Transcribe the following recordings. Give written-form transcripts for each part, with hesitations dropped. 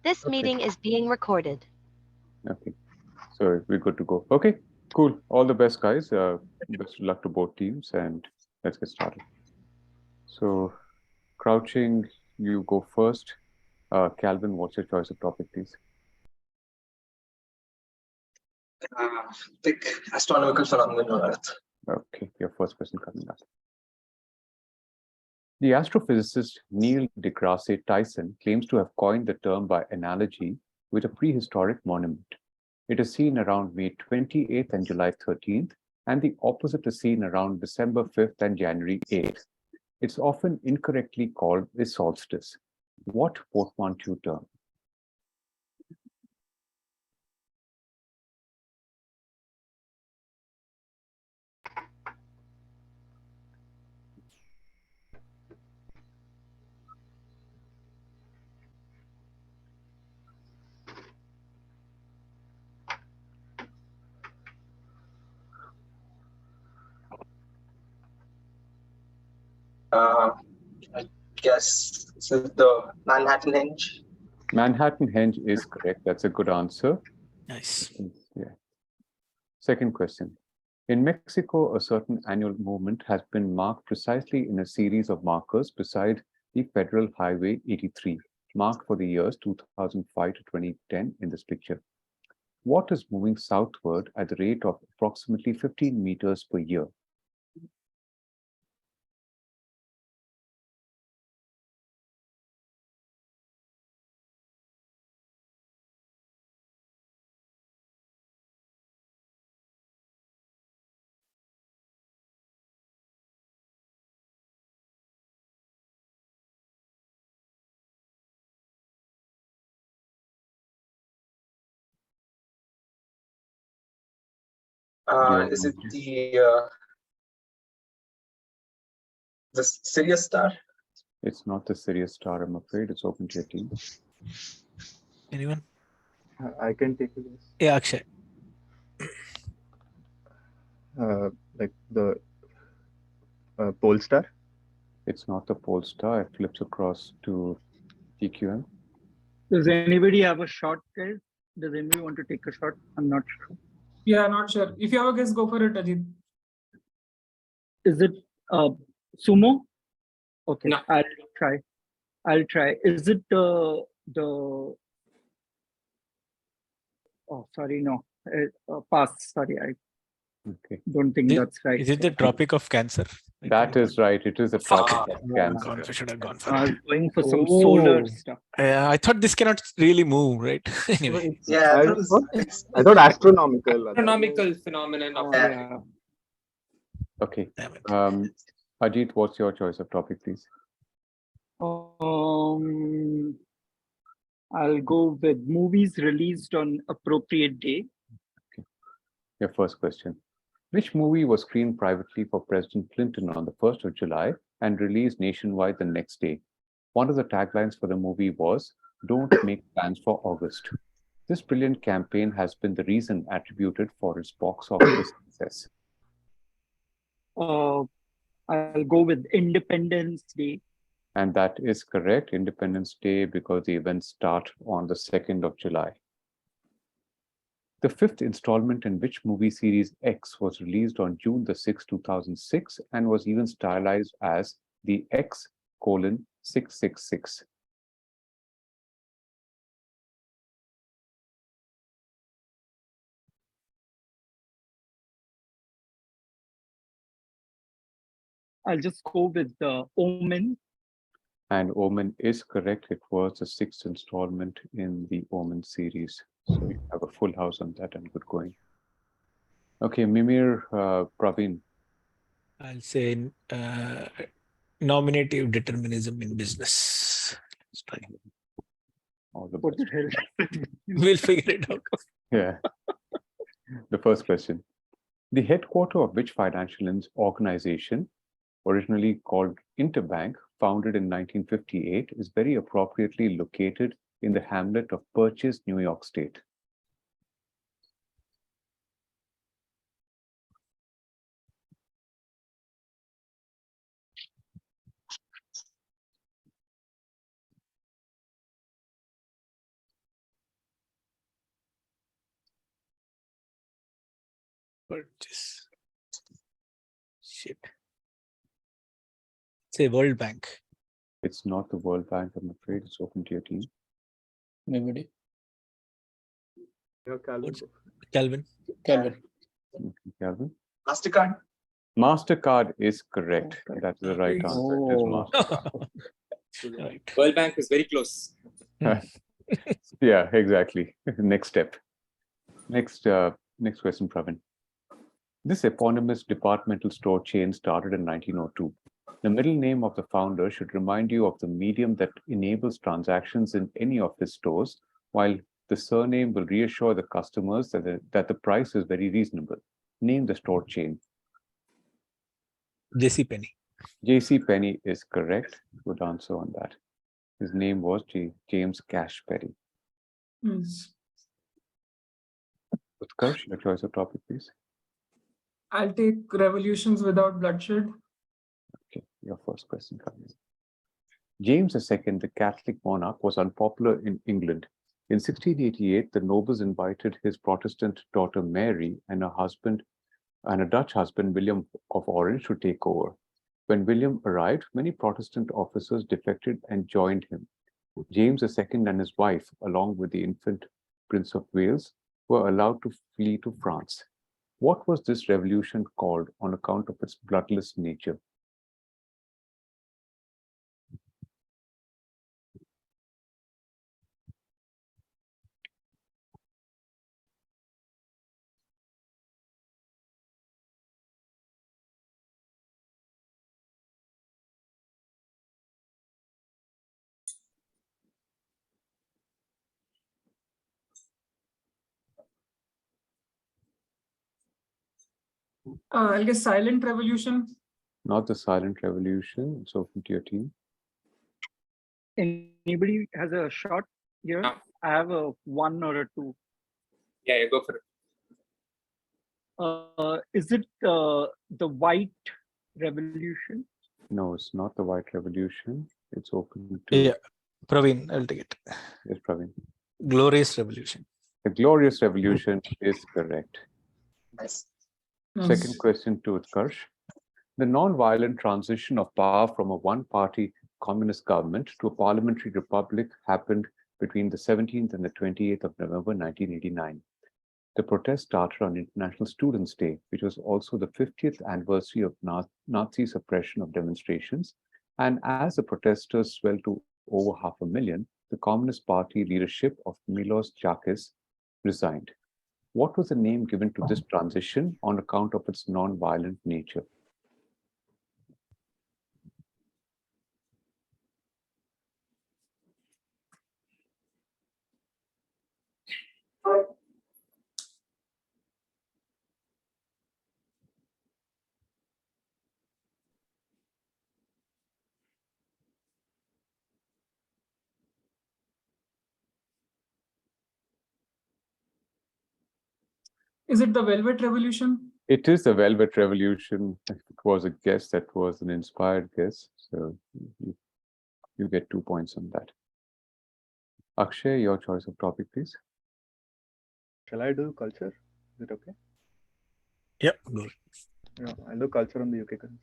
This Okay. meeting is being recorded. Okay. So we're good to go. Okay. Cool. All the best, guys. Best of luck to both teams, and let's get started. So, crouching, you go first. Calvin, what's your choice of topic, please? Pick astronomical phenomenon on Earth. Okay, your first question coming up. The astrophysicist Neil deGrasse Tyson claims to have coined the term by analogy with a prehistoric monument. It is seen around May 28th and July 13th, and the opposite is seen around December 5th and January 8th. It's often incorrectly called a solstice. What portmanteau term? I guess this is the Manhattan Hinge. Manhattan Henge is correct. That's a good answer. Nice. Yeah. Second question. In Mexico, a certain annual movement has been marked precisely in a series of markers beside the Federal Highway 83, marked for the years 2005 to 2010 in this picture. What is moving southward at the rate of approximately 15 meters per year? Is it the Sirius star? It's not the Sirius star, I'm afraid. It's open to your team. Anyone? I can take it. Yeah, Akshay. Like the pole star. It's not the pole star. It flips across to TQM. Does anybody have a shot, guys? Does anybody want to take a shot? I'm not sure. Yeah, not sure. If you have a guess, go for it, Ajit. Is it sumo? Okay, No. I'll try. Is it the? Oh, sorry, no. Pass. Sorry, I Okay. don't think that's right. Is it the Tropic of Cancer? That is right. It is a Tropic of yeah. Cancer. I should have gone for I it. was going for some solar stuff. I thought this cannot really move, right? Anyway. Yeah, I thought astronomical. Astronomical phenomenon of Yeah. Okay. Damn it. Ajit, what's your choice of topic, please? I'll go with movies released on appropriate day. Your first question. Which movie was screened privately for President Clinton on the 1st of July and released nationwide the next day? One of the taglines for the movie was, "Don't make plans for August." This brilliant campaign has been the reason attributed for its box office success. I'll go with Independence Day. And that is correct, Independence Day, because the events start on the 2nd of July. The fifth installment in which movie series X was released on June the 6th, 2006, and was even stylized as the X:666. I'll just go with the Omen. And Omen is correct. It was the sixth installment in the Omen series. So you have a full house on that and good going. Okay, Mimir, Praveen. I'll say nominative determinism in business. Let's try. All the What best. the hell? We'll figure it out. Yeah. The first question. The headquarters of which financial organization, originally called Interbank, founded in 1958, is very appropriately located in the hamlet of Purchase, New York State? Purchase. Shit. Say World Bank. It's not the World Bank, I'm afraid. It's open to your team. Anybody? Yeah, Calvin. What's- Calvin. Calvin. Okay, Calvin. MasterCard. MasterCard is correct. That's the right answer. It is Oh. MasterCard. Right. World Bank is very close. Yeah, exactly. Next step. Next question, Pravin. This eponymous departmental store chain started in 1902. The middle name of the founder should remind you of the medium that enables transactions in any of his stores, while the surname will reassure the customers that the price is very reasonable. Name the store chain. JC Penny. J.C. Penney is correct. Good answer on that. His name was James Cash Perry. Yes. Utkarsh, your choice of topic, please. I'll take revolutions without bloodshed. Okay, your first question coming. James II, the Catholic monarch, was unpopular in England. In 1688, the nobles invited his Protestant daughter Mary and a Dutch husband, William of Orange, to take over. When William arrived, many Protestant officers defected and joined him. James II and his wife, along with the infant Prince of Wales, were allowed to flee to France. What was this revolution called on account of its bloodless nature? I guess silent revolution. Not the silent revolution. It's open to your team. Anybody has a shot here? Yeah. I have a 1 or a 2. Yeah, go for it. Is it the white revolution? No, it's not the White Revolution. It's open to Yeah. Praveen, I'll take it. Yes, Praveen. Glorious Revolution. The Glorious Revolution is correct. Nice. Second question to Utkarsh. The non-violent transition of power from a one-party communist government to a parliamentary republic happened between the 17th and the 28th of November 1989. The protest started on International Students' Day, which was also the 50th anniversary of Nazi suppression of demonstrations. And as the protesters swelled to over 500,000, the Communist Party leadership of Milos Jakis resigned. What was the name given to this transition on account of its non-violent nature? Is it the Velvet Revolution? It is the Velvet Revolution. It was a guess that was an inspired guess. So you get 2 points on that. Akshay, your choice of topic, please. Shall I do culture? Is it okay? Yep. Good. Yeah, I'll do culture on the UK currency.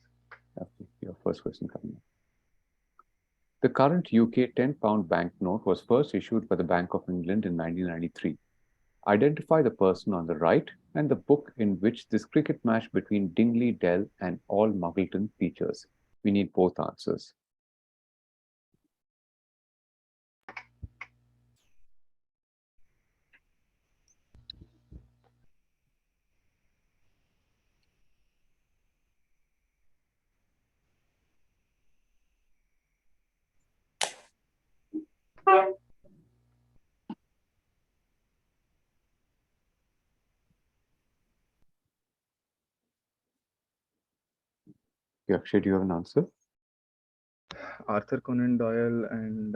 Okay, your first question coming up. The current UK £10 banknote was first issued by the Bank of England in 1993. Identify the person on the right and the book in which this cricket match between Dingley Dell and All Muggleton features. We need both answers. Akshay, do you have an answer? Arthur Conan Doyle and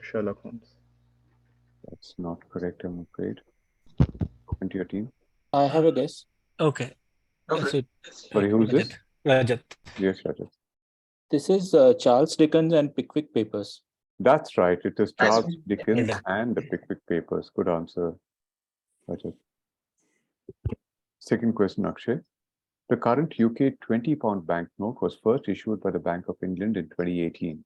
Sherlock Holmes. That's not correct, I'm afraid. Open to your team. I have a guess. Okay. So, Sorry, who's this? Rajat. Yes, Rajat. This is Charles Dickens and Pickwick Papers. That's right. It is Nice Charles one. Dickens Well and the Pickwick Papers. Good answer. Roger. Second question, Akshay. The current UK 20-pound banknote was first issued by the Bank of England in 2018.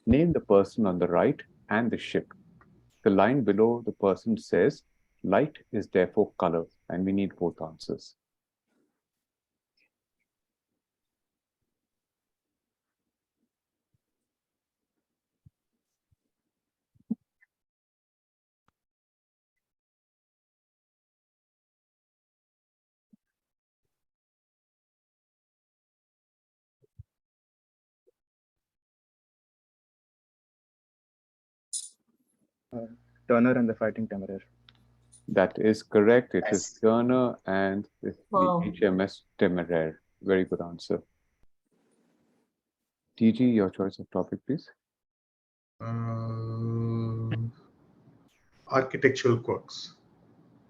Name the person on the right and the ship. The line below the person says, light is therefore color, and we need both answers. Turner and the Fighting Temeraire. That is correct. It is Yes. Turner and the Wow. HMS Temeraire. Very good answer. TG, your choice of topic, please. Architectural quirks.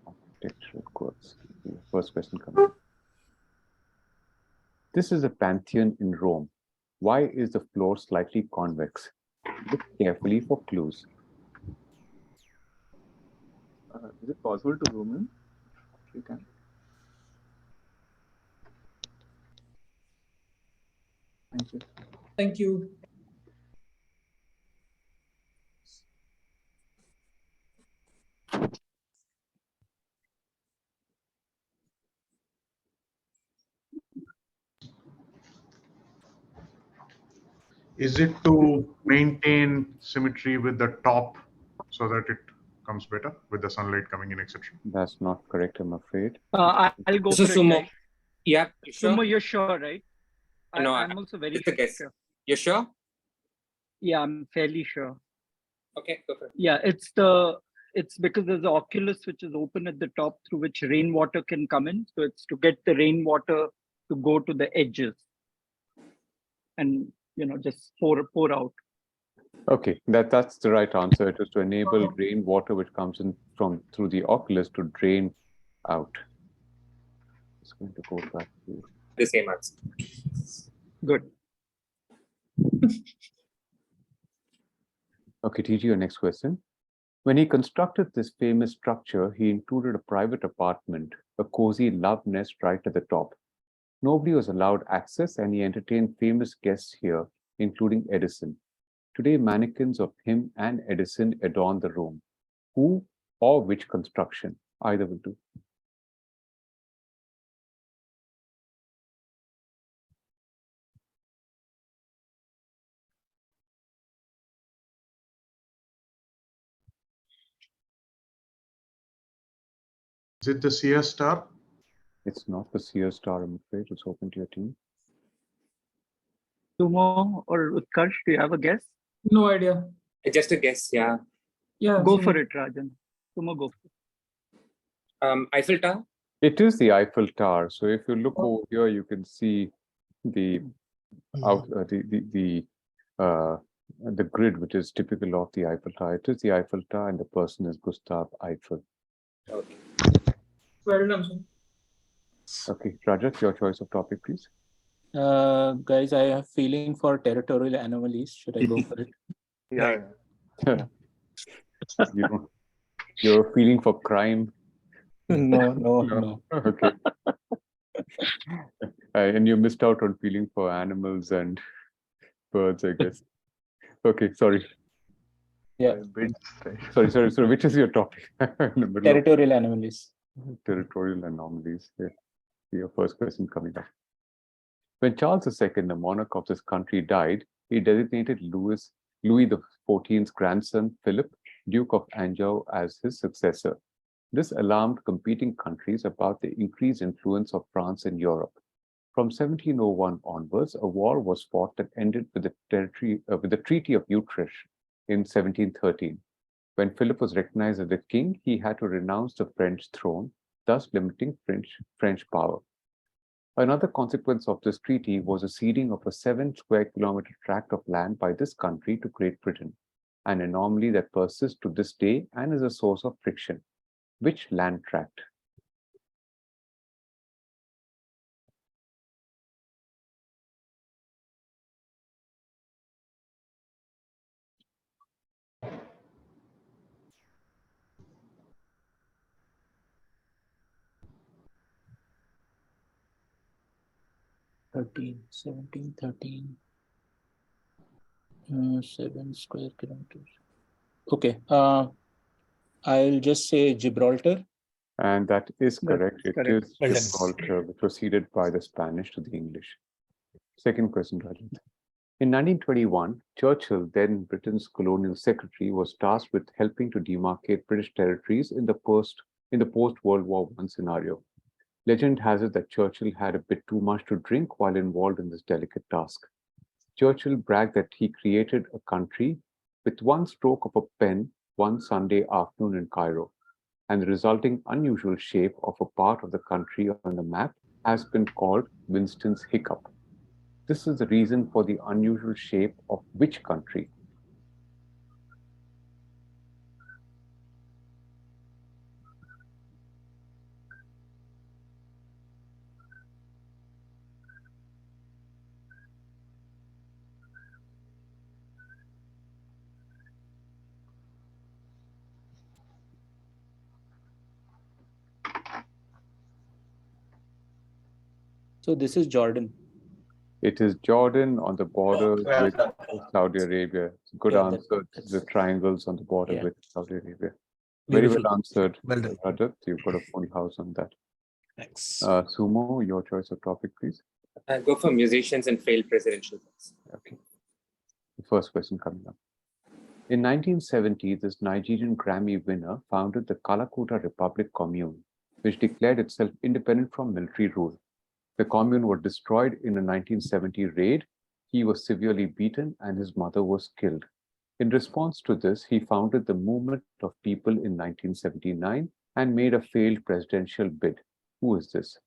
Architectural quirks. First question coming. This is a pantheon in Rome. Why is the floor slightly convex? Look carefully for clues. Is it possible to zoom in? You can. Thank you. Thank you. Is it to maintain symmetry with the top so that it comes better with the sunlight coming in, etc.? That's not correct, I'm afraid. I'll go This for is it, Sumo. guys. Yeah, you sure? Sumo, you're sure, right? No, I'm also very it's a guess. sure. You sure? Yeah, I'm fairly sure. Okay, go for it. Yeah, it's because there's an oculus which is open at the top through which rainwater can come in. So it's to get the rainwater to go to the edges and just pour out. Okay, that's the right answer. It is to enable rainwater which comes in through the oculus to drain out. It's going to go back to The same answer. Good. Okay, TG, your next question. When he constructed this famous structure, he included a private apartment, a cozy love nest right at the top. Nobody was allowed access, and he entertained famous guests here, including Edison. Today, mannequins of him and Edison adorn the room. Who or which construction? Either will do. Is it the Sears Star? It's not the Sears Star, I'm afraid. It's open to your team. Sumo or Utkarsh, do you have a guess? No idea. Just a guess, yeah. Yeah. Go Sumo. for it, Rajan. Sumo, go for it. Eiffel Tower? It is the Eiffel Tower. So if you look over here, you can see the the grid, which is typical of the Eiffel Tower. It is the Eiffel Tower, and the person is Gustav Eiffel. Okay. Well done, sir. Okay, Rajat, your choice of topic, please. Guys, I have feeling for territorial anomalies. Should I go for it? Yeah. You're feeling for crime. No. Okay. And you missed out on feeling for animals and birds, I guess. Okay, sorry. Yeah. Sorry. Which is your topic? In the middle of Territorial anomalies. territorial anomalies. Yeah. Your first question coming up. When Charles II, the monarch of this country, died, he designated Louis XIV's grandson, Philip, Duke of Anjou, as his successor. This alarmed competing countries about the increased influence of France in Europe. From 1701 onwards, a war was fought that ended with the Treaty of Utrecht in 1713. When Philip was recognized as the king, he had to renounce the French throne, thus limiting French power. Another consequence of this treaty was the ceding of a 7 square kilometer tract of land by this country to Great Britain, an anomaly that persists to this day and is a source of friction. Which land tract? 13, 17, 13. 7 square kilometers. Okay. I'll just say Gibraltar. And that is That's correct. It correct. is Well done. Gibraltar, which was ceded by the Spanish to the English. Second question, Rajat. In 1921, Churchill, then Britain's colonial secretary, was tasked with helping to demarcate British territories in the post-World War I scenario. Legend has it that Churchill had a bit too much to drink while involved in this delicate task. Churchill bragged that he created a country with one stroke of a pen one Sunday afternoon in Cairo, and the resulting unusual shape of a part of the country on the map has been called Winston's Hiccup. This is the reason for the unusual shape of which country? So this is Jordan. It is Jordan on the border well with done. Saudi Arabia. Good Yeah, answer. that's- The triangles on the border Yeah. with Saudi Arabia. Very Beautiful. well answered, Well done. Rajat. You've got a full house on that. Thanks. Sumo, your choice of topic, please. Go for musicians and failed presidential picks. Okay. The first question coming up. In 1970, this Nigerian Grammy winner founded the Kalakuta Republic Commune, which declared itself independent from military rule. The commune was destroyed in a 1970 raid. He was severely beaten and his mother was killed. In response to this, he founded the Movement of People in 1979 and made a failed presidential bid. Who is this?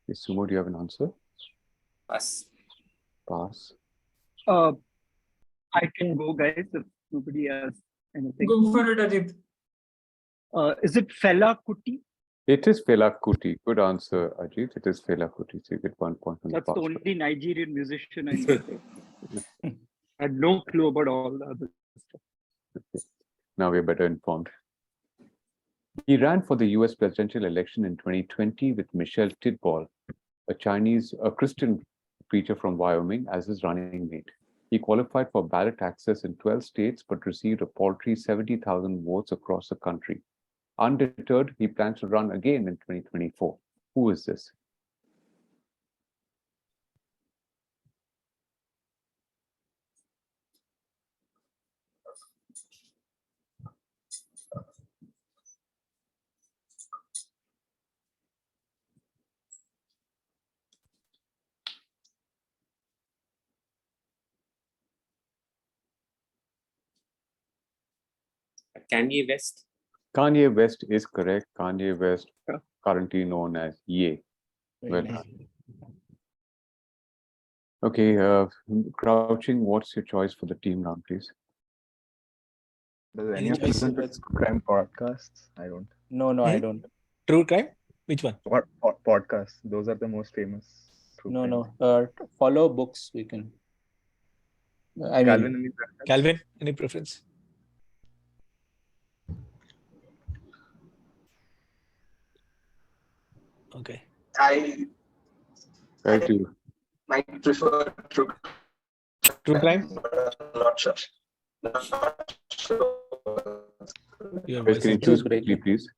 Yes, Sumo, do you have an answer? Pass. Pass. I can go, guys, if nobody has anything. Go for it, Ajit. Is it Fela Kuti? It is Fela Kuti. Good answer, Ajit. It is Fela Kuti. So you get 1 point on That's the the pass. only Nigerian musician I know. I had no clue about all the other stuff. Okay. Now we're better informed. He ran for the US presidential election in 2020 with Michelle Tidball, a Christian preacher from Wyoming, as his running mate. He qualified for ballot access in 12 states, but received a paltry 70,000 votes across the country. Undeterred, he plans to run again in 2024. Who is this? Kanye West. Kanye West is correct. Kanye West, Yeah. currently known as Ye. Very Well nice. done. Okay, Crouching, what's your choice for the team round, please? Does any Any of you choice? listen to crime podcasts? I don't. No, I Hmm? don't. True crime? Which one? What podcasts? Those are the most famous. true crime. No. Follow books we can. I Calvin, mean, any preference? Calvin, any preference? Okay. I Right to you. might prefer true True crime? but I'm not sure. Not sure. Your Guys, voice can you is choose breaking. quickly, please?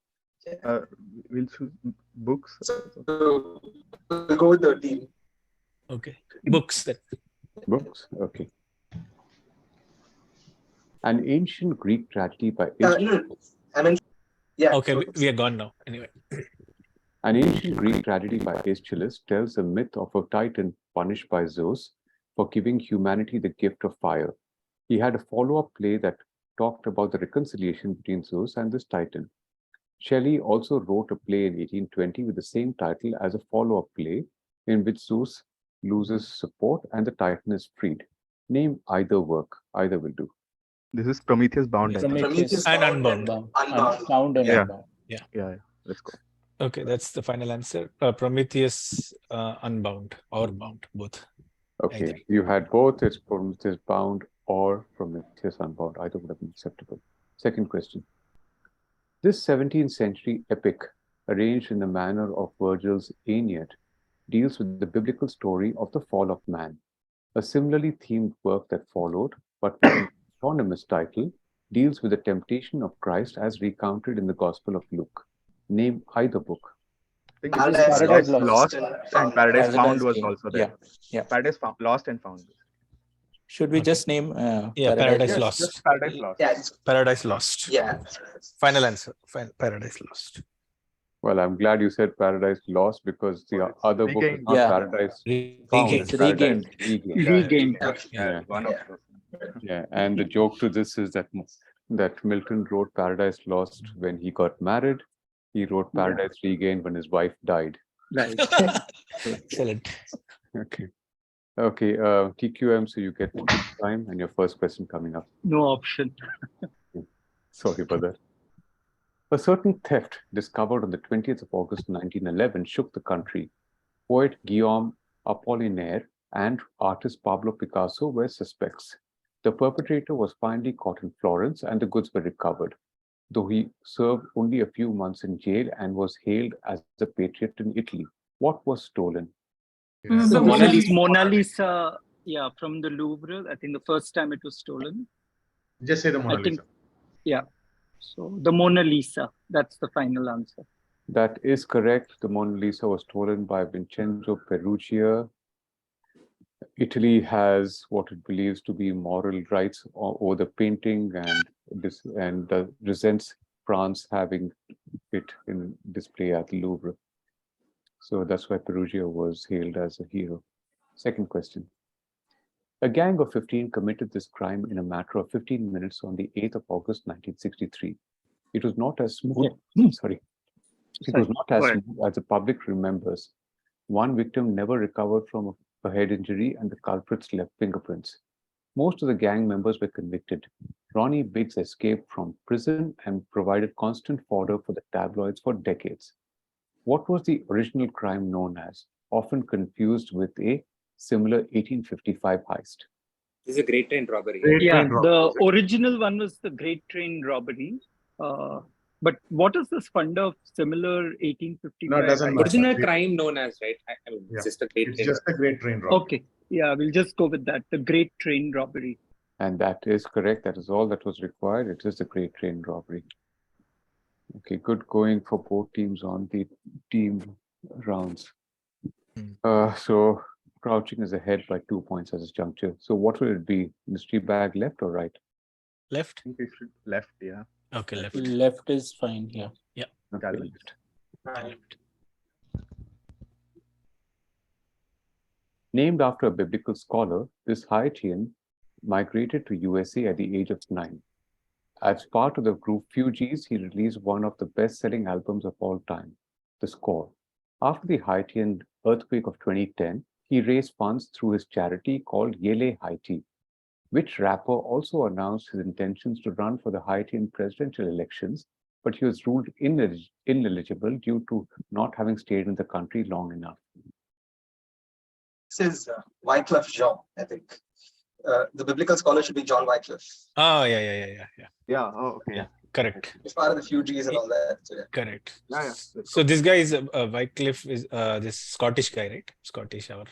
We'll choose books. So we'll go with the team. okay. Books then. Books? Okay. An ancient Greek tragedy by No, I mean, yeah. Okay, so we are gone now. Anyway. An ancient Greek tragedy by Aeschylus tells the myth of a titan punished by Zeus for giving humanity the gift of fire. He had a follow-up play that talked about the reconciliation between Zeus and this titan. Shelley also wrote a play in 1820 with the same title as a follow-up play in which Zeus loses support and the titan is freed. Name either work. Either will do. This is Prometheus Bound. I think. Prometheus And Bound Unbound. Unbound. Bound and Yeah. Unbound. Yeah. Let's go. Okay, that's the final answer. Prometheus Unbound or Bound, both. Okay, Either. you had both. It's Prometheus Bound or Prometheus Unbound. Either would have been acceptable. Second question. This 17th century epic, arranged in the manner of Virgil's Aeneid, deals with the biblical story of the fall of man. A similarly themed work that followed, but with an anonymous title, deals with the temptation of Christ as recounted in the Gospel of Luke. Name either book. I think Paradise Paradise Lost and and Found. Paradise Found Paradise was Game. also there. Yeah. Paradise Lost and Found. Should we Okay. just name Yeah, Paradise Yes, Lost. just Paradise Lost. Yeah, it's- Paradise Lost. yeah. Final answer. Paradise Lost. Well, I'm glad you said Paradise Lost because the it's other book is regained. not Yeah. Paradise Found. Regained. It's It's Paradise regained. Regained. Regained. Okay. Yeah. One of Yeah. those. Yeah, and the joke to this is that Milton wrote Paradise Lost when he got married. He wrote Paradise Regained when his wife died. Right. Excellent. Okay. Okay, TQM, so you get time and your first question coming up. No option. Sorry about that. A certain theft discovered on the 20th of August 1911 shook the country. Poet Guillaume Apollinaire and artist Pablo Picasso were suspects. The perpetrator was finally caught in Florence and the goods were recovered, though he served only a few months in jail and was hailed as a patriot in Italy. What was stolen? The Mona Mona Lisa, yeah, from the Louvre. I think the first time it was stolen. Just say the Mona I think, Lisa. yeah. So the Mona Lisa, that's the final answer. That is correct. The Mona Lisa was stolen by Vincenzo Perugia. Italy has what it believes to be moral rights over the painting and resents France having it in display at the Louvre. So that's why Perugia was hailed as a hero. Second question. A gang of 15 committed this crime in a matter of 15 minutes on the 8th of August 1963. It was not as smooth. Sorry. It was not as smooth as the public remembers. One victim never recovered from a head injury and the culprits left fingerprints. Most of the gang members were convicted. Ronnie Biggs escaped from prison and provided constant fodder for the tabloids for decades. What was the original crime known as, often confused with a similar 1855 heist? This is a great train robbery. Yeah, the original one was the Great Train Robbery. But what is this fund of similar 1855? No, it doesn't matter. Original crime known as, right? I mean, Yeah. it's just a great It's train. just a great train robbery. Okay, yeah, we'll just go with that. The Great Train Robbery. And that is correct. That is all that was required. It is the Great Train Robbery. Okay, good going for both teams on the team rounds. So Crouching is ahead by 2 points at this juncture. So what will it be? Mystery bag left or right? Left? I think we should left, yeah. Okay, left. Left is fine. Yeah. Okay, Got it. left. Left. Named after a biblical scholar, this Haitian migrated to USA at the age of 9. As part of the group Fugees, he released one of the best-selling albums of all time, The Score. After the Haitian earthquake of 2010, he raised funds through his charity called Yele Haiti. Which rapper also announced his intentions to run for the Haitian presidential elections, but he was ruled ineligible due to not having stayed in the country long enough? This is Wycliffe Jean, I think. The biblical scholar should be John Wycliffe. Oh, yeah. Yeah, oh, okay. Yeah. Correct. He's part of the Fugees and all that. So, yeah. Correct. Yeah, let's So this guy is Wycliffe is this Scottish guy, right? Scottish or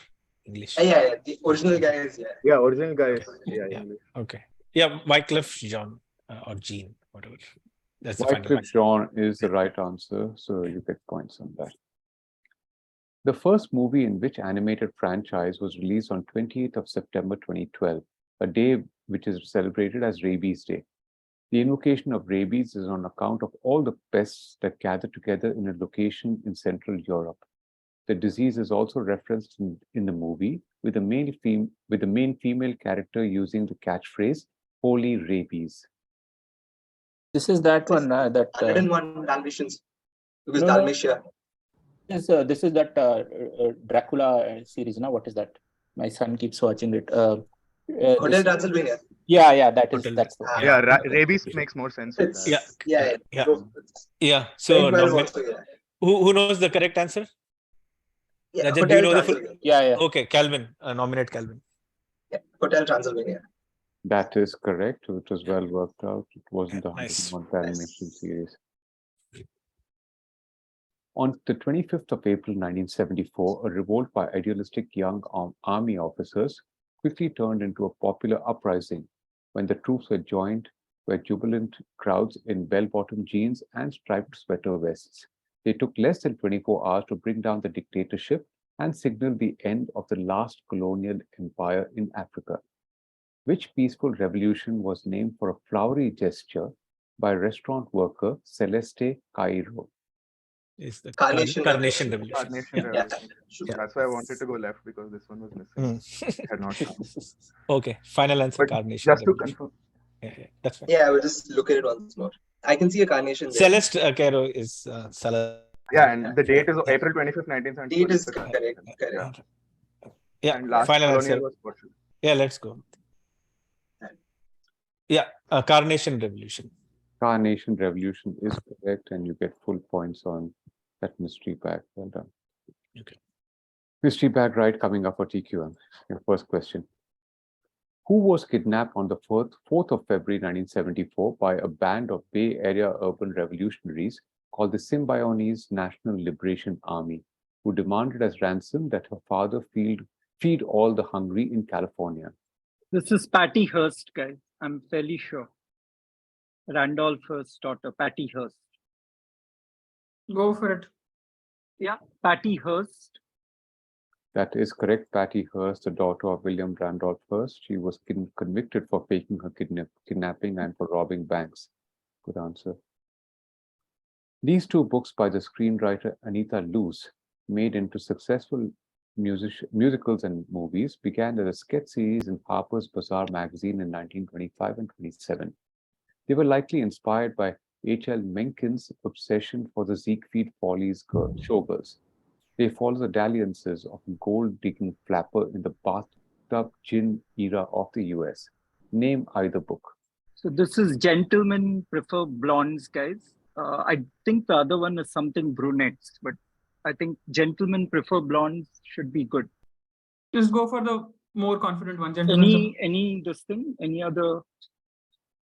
English? Yeah. The original guy is, yeah. Yeah, original guy is, yeah, Yeah. English. Okay. Yeah, Wycliffe John or Jean, whatever. That's the final Wycliffe Jean is the right answer, so you get points on that. The first movie in which animated franchise was released on 28th of September 2012, a day which is celebrated as Rabies Day. The invocation of rabies is on account of all the pests that gather together in a location in Central Europe. The disease is also referenced in the movie, with the main female character using the catchphrase "Holy Rabies." This is that one that 101 Dalmatians. Because No, no. Dalmatia. this is that Dracula series. Now, what is that? My son keeps watching it. Hotel Transylvania. Yeah, that's Hotel. the one. Yeah, rabies makes more sense with It's, that. yeah. Yeah. So 2012 also, yeah. who knows the correct answer? Yeah, Rajat, do you Hotel know the full? Transylvania. Yeah. Okay, Calvin. Nominate Calvin. Yeah, Hotel Transylvania. That is correct. It was well worked out. It wasn't the Nice. 101st animation series. On the 25th of April 1974, a revolt by idealistic young army officers quickly turned into a popular uprising when the troops were joined by jubilant crowds in bell-bottom jeans and striped sweater vests. They took less than 24 hours to bring down the dictatorship and signal the end of the last colonial empire in Africa. Which peaceful revolution was named for a flowery gesture by restaurant worker Celeste Cairo? Is the Carnation Carnation Revolution. Revolution. Carnation Yeah. Revolution. That's why I wanted to go left because this one was missing. Had not come. Okay, final answer. But Carnation just to Revolution. confirm, Yeah, that's fine. Yeah, I will just look at it once more. I can see a carnation there. Celeste Cairo is Celeste. yeah, and the date is April 25th, 1974. Date is It's the correct. Yeah, And last final colonial answer. was Portugal. Yeah, let's go. Yeah, Carnation Revolution. Carnation Revolution is correct, and you get full points on that mystery bag. Well done. Okay. Mystery bag right coming up for TQM. Your first question. Who was kidnapped on the 4th of February 1974 by a band of Bay Area urban revolutionaries called the Symbionese National Liberation Army, who demanded as ransom that her father feed all the hungry in California? This is Patty Hearst, guys. I'm fairly sure. Randolph Hearst's daughter, Patty Hearst. Go for it. Yeah, Patty Hearst. That is correct. Patty Hearst, the daughter of William Randolph Hearst. She was convicted for faking her kidnapping and for robbing banks. Good answer. These two books by the screenwriter Anita Loos, made into successful musicals and movies, began as a sketch series in Harper's Bazaar magazine in 1925 and 27. They were likely inspired by H.L. Mencken's obsession for the Siegfried Follies showgirls. They follow the dalliances of a gold-digging flapper in the bathtub gin era of the US. Name either book. So this is Gentlemen Prefer Blondes, guys. I think the other one is something brunettes, but I think Gentlemen Prefer Blondes should be good. Just go for the more confident one. Gentlemen. Any this thing? Any other?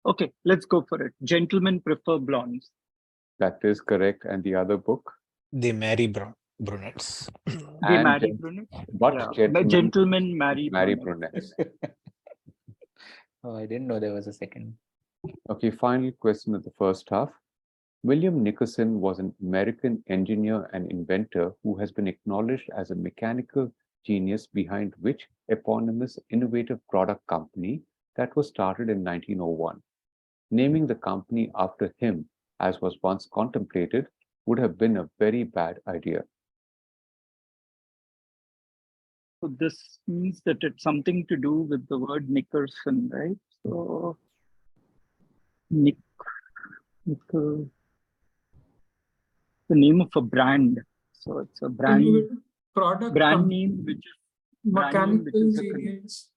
Okay, let's go for it. Gentlemen Prefer Blondes. That is correct. And the other book? They marry brunettes. They marry brunettes? But yeah. Gentlemen marry brunettes. Oh, I didn't know there was a second. Okay, final question of the first half. William Nickerson was an American engineer and inventor who has been acknowledged as a mechanical genius behind which eponymous innovative product company that was started in 1901. Naming the company after him, as was once contemplated, would have been a very bad idea. So this means that it's something to do with the word Nickerson, right? So Nickel. The name of a brand. So it's a brand Product brand name which is mechanical is ingredients.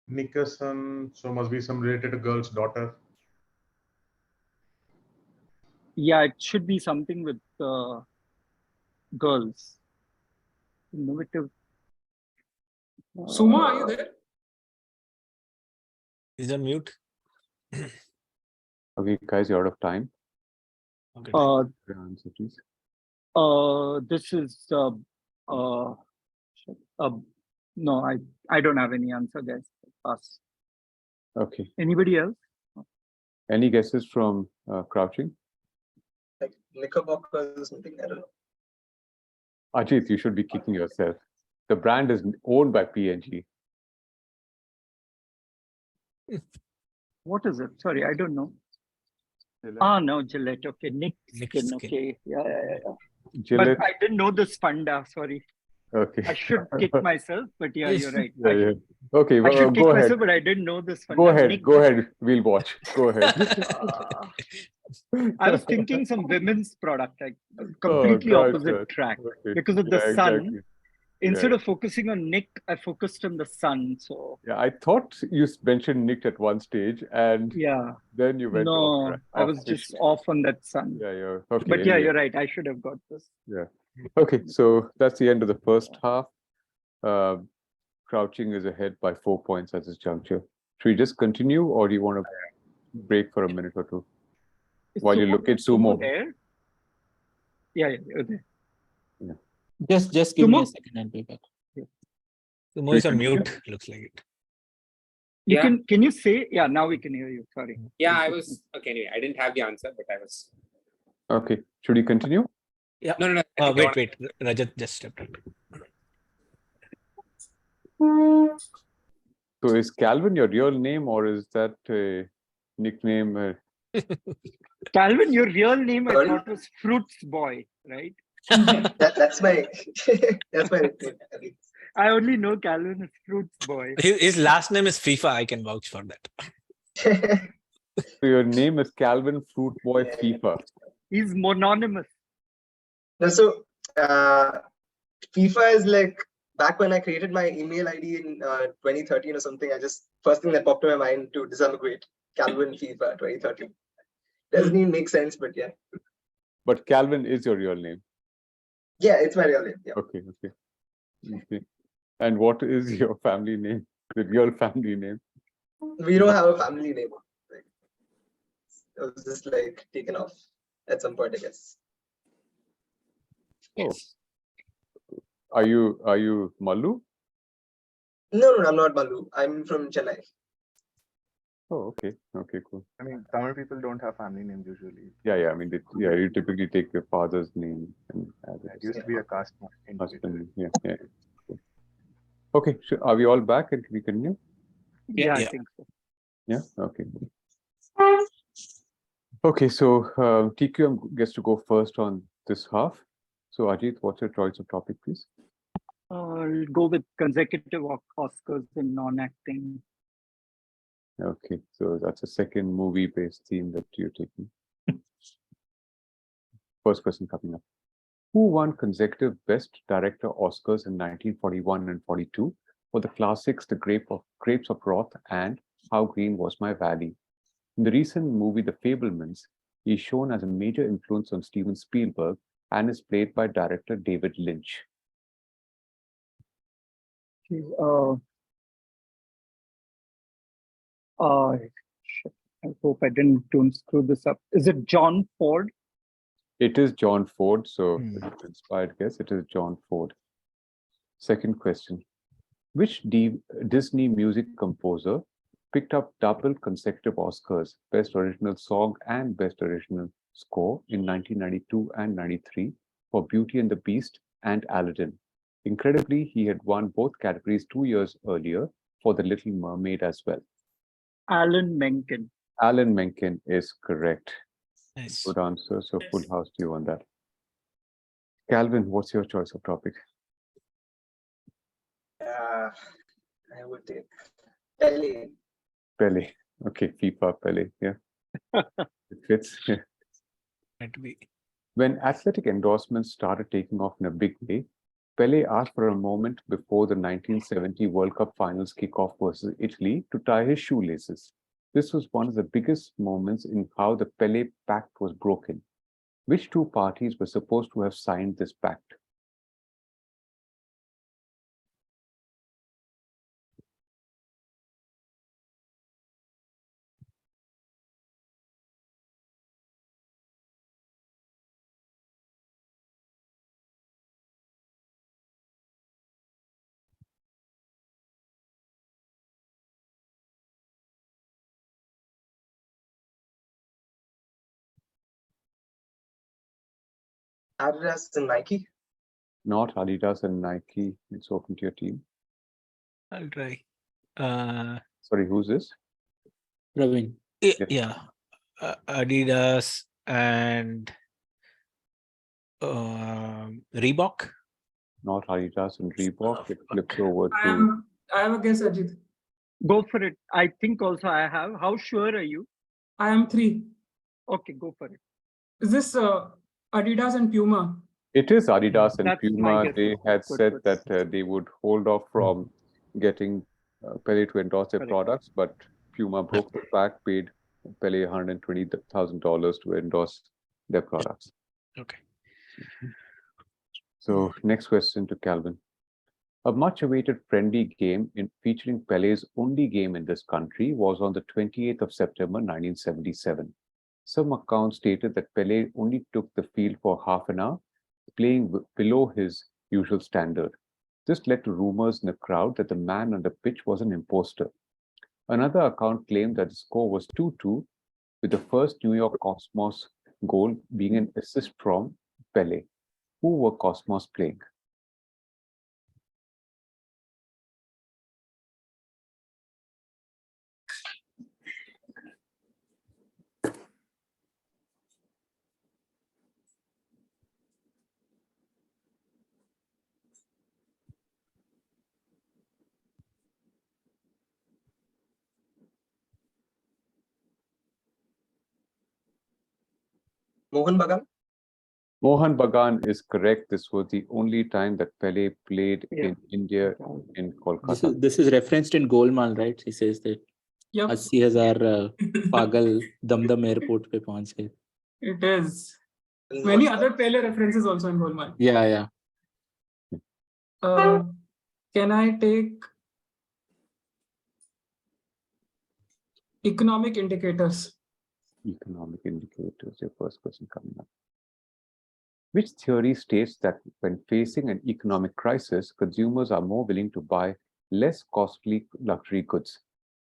Nickerson, so must be some related to girl's daughter. yeah, it should be something with girls. Innovative. Suma, are you there? Is on mute? Okay, guys, you're out of time. Okay. Your answer, please. This is no, I don't have any answer, guys. Pass. Okay. Anybody else? Any guesses from Crouching? Like Knickerbockers or something, I don't know. Ajit, you should be kicking yourself. The brand is owned by P&G. What is it? Sorry, I don't know. Gillette. No, Gillette. Okay, Nick Skin. Okay, yeah. Gillette. But I didn't know this funda. Sorry, Okay. I should kick myself. But yeah, you're right. Yeah. Okay, I well, should kick go ahead. myself, but I didn't know this funda. Go ahead. Nick, Go ahead. We'll watch. Go ahead. I was thinking some women's product, like completely Oh, opposite gotcha. track Okay. because of the Yeah, sun. exactly. Instead of focusing on Nick, I focused on the sun. So Yeah, I thought you mentioned Nick at one stage, and yeah, then you went no, off. I was just off on that sun. Yeah, yeah. Okay. But yeah, anyway. you're right. I should have got this. Yeah. Okay, so that's the end of the first half. Crouching is ahead by 4 points at this juncture. Should we just continue, or do you want to break for a minute or two while you look at Sumo? There? Yeah, you're there. Yeah. Just give me a second and be back. Sumo is on mute, looks like it. Can you say? Yeah, now we can hear you. Sorry. Yeah, I was okay. Anyway, I didn't have the answer, but I was. Okay, should we continue? Yeah. No. Wait. Rajat just stepped out. So is Calvin your real name, or is that a nickname? Calvin, your real name I thought was Fruits Boy, right? That's my that's my nickname. I only know Calvin as Fruits Boy. His last name is FIFA. I can vouch for that. So your name is Calvin Fruit Boy FIFA. He's mononymous. No, so FIFA is like back when I created my email ID in 2013 or something. First thing that popped to my mind to disaggregate Calvin FIFA 2013. Doesn't even make sense, but yeah. But Calvin is your real name. Yeah, it's my real name. Yeah. Okay. And what is your family name? The real family name? We don't have a family name. Like, it was just like taken off at some point, I guess. Oh. Are you Malu? No, I'm not Malu. I'm from Chennai. Oh, okay, cool. I mean, Tamil people don't have family names usually. Yeah. I mean, you typically take your father's name and add It used to be a caste husband. Yeah. Cool. Okay, are we all back and can we continue? Yeah, I think so. Yeah. Okay. Okay, so TQM gets to go first on this half. So Ajit, what's your choice of topic, please? I'll go with consecutive Oscars in non-acting. Okay, so that's a second movie-based theme that you're taking. First question coming up. Who won consecutive Best Director Oscars in 1941 and 42 for the classics The Grapes of Wrath and How Green Was My Valley? In the recent movie The Fabelmans, he is shown as a major influence on Steven Spielberg and is played by director David Lynch. I hope I don't screw this up. Is it John Ford? It is John Ford, so inspired guess. It is John Ford. Second question. Which Disney music composer picked up double consecutive Oscars, Best Original Song and Best Original Score in 1992 and 93 for Beauty and the Beast and Aladdin? Incredibly, he had won both categories 2 years earlier for The Little Mermaid as well. Alan Menken. Alan Menken is correct. Nice. Good answer. So full house to you on that. Calvin, what's your choice of topic? I would take Pele. Pele. Okay, FIFA Pele. Yeah. It fits. Yeah. Might be. When athletic endorsements started taking off in a big way, Pele asked for a moment before the 1970 World Cup finals kickoff versus Italy to tie his shoelaces. This was one of the biggest moments in how the Pele Pact was broken. Which two parties were supposed to have signed this pact? Adidas and Nike. Not Adidas and Nike. It's open to your team. I'll try. Sorry, who's this? Praveen. Yeah. Adidas and Reebok. Not Adidas and Reebok. It flips over to. I have a guess, Ajit. Go for it. I think also I have. How sure are you? I am 3. Okay, go for it. Is this Adidas and Puma? It is Adidas and That's my Puma. guess. They had Good, said good. that they would hold off from getting Pele to endorse their Correct. products, but Puma broke the pact, paid Pele $120,000 to endorse their products. Okay. So next question to Calvin. A much-awaited friendly game featuring Pele's only game in this country was on the 28th of September 1977. Some accounts stated that Pele only took the field for half an hour, playing below his usual standard. This led to rumors in the crowd that the man on the pitch was an imposter. Another account claimed that the score was 2-2, with the first New York Cosmos goal being an assist from Pele. Who were Cosmos playing? Mohan Bagan? Mohan Bagan is correct. This was the only time that Pele played Yeah. in India in Kolkata. This is referenced in Golmaal, right? He says that Yep, 80,000 पागल Dumdum airport पे पहुंच गए. it is. Many other Pele references also in Golmaal. Yeah. Can I take economic indicators? Economic indicators, your first question coming up. Which theory states that when facing an economic crisis, consumers are more willing to buy less costly luxury goods?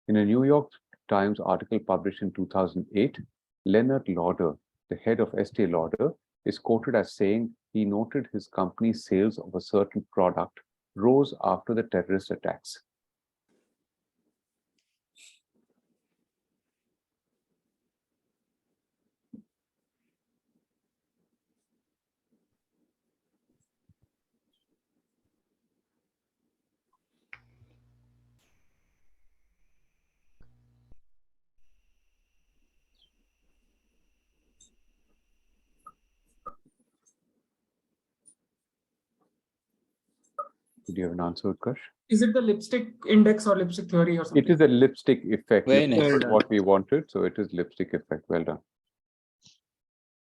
In a New York Times article published in 2008, Leonard Lauder, the head of Estee Lauder, is quoted as saying he noted his company's sales of a certain product rose after the terrorist attacks. Do you have an answer, Utkarsh? Is it the lipstick index or lipstick theory or something? It is a lipstick effect. Very Lipstick nice. was what we wanted, so it is lipstick effect. Well done.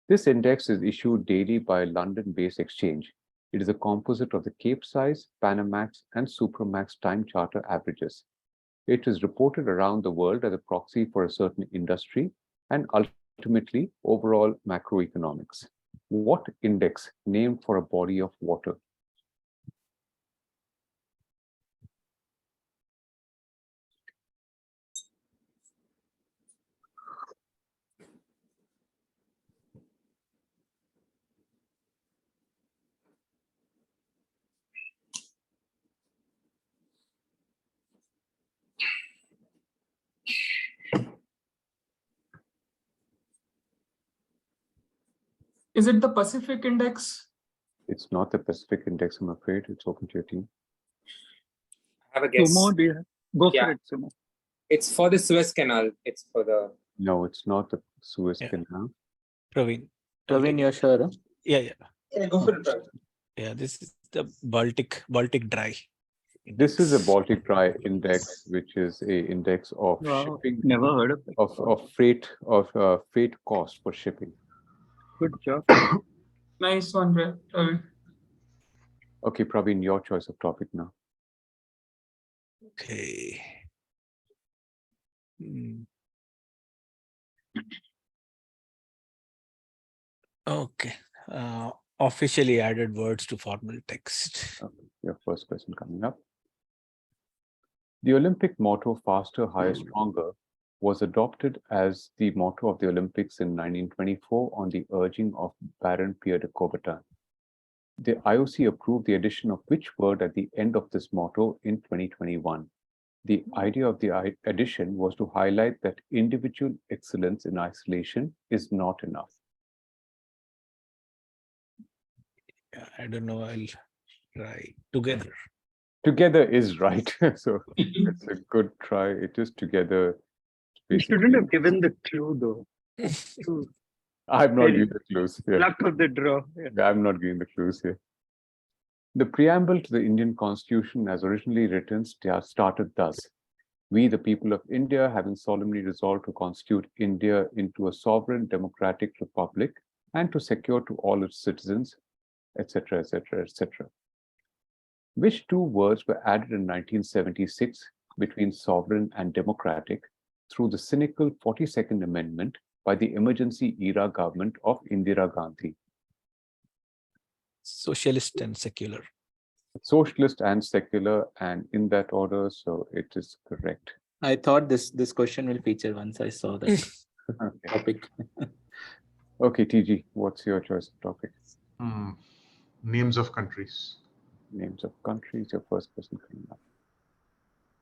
This index is issued daily by a London-based exchange. It is a composite of the Capesize, Panamax, and Supramax time charter averages. It is reported around the world as a proxy for a certain industry and ultimately overall macroeconomics. What index named for a body of water? Is it the Pacific index? It's not the Pacific index, I'm afraid. It's open to your team. I have a guess. Sumo, do you go Yeah. for it, Sumo? It's for the Suez Canal. It's for the. No, it's not the Suez Yeah. Canal. Praveen. Praveen, you're sure? Huh? Yeah. Yeah, go for it, Praveen. Yeah, this is the Baltic Dry. This is a Index. Baltic Dry index, which is a index of Wow. shipping, Never heard of it. of freight cost for shipping. Good job. Nice one, Praveen. Okay, Praveen, your choice of topic now. Okay. Okay. Officially added words to formal text. Okay, your first question coming up. The Olympic motto, faster, higher, stronger, was adopted as the motto of the Olympics in 1924 on the urging of Baron Pierre de Coubertin. The IOC approved the addition of which word at the end of this motto in 2021? The idea of the addition was to highlight that individual excellence in isolation is not enough. Yeah, I don't know. I'll try together. Together is right. So it's a good try. It is together. You shouldn't have given the clue, though. True. I'm not Very giving the clues here. luck of the draw. Yeah. I'm not giving the clues here. The preamble to the Indian Constitution, as originally written, started thus. We, the people of India, having solemnly resolved to constitute India into a sovereign democratic republic and to secure to all its citizens, etc., etc., etc. Which two words were added in 1976 between sovereign and democratic through the cynical 42nd Amendment by the emergency era government of Indira Gandhi? Socialist and secular. Socialist and secular, and in that order, so it is correct. I thought this question will feature once I saw that Okay. topic. Okay, TG, what's your choice of topic? Names of countries. Names of countries, your first question coming up.